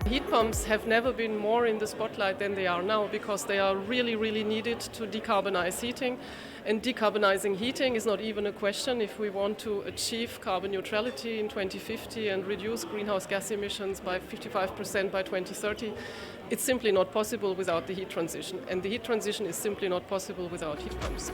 Heat pumps have never been more in the spotlight than they are now because they are really, really needed to decarbonize heating. And decarbonizing heating is not even a question if we want to achieve carbon neutrality in 2050 and reduce greenhouse gas emissions by 55% by 2030. It's simply not possible without the heat transition. And the heat transition is simply not possible without heat pumps.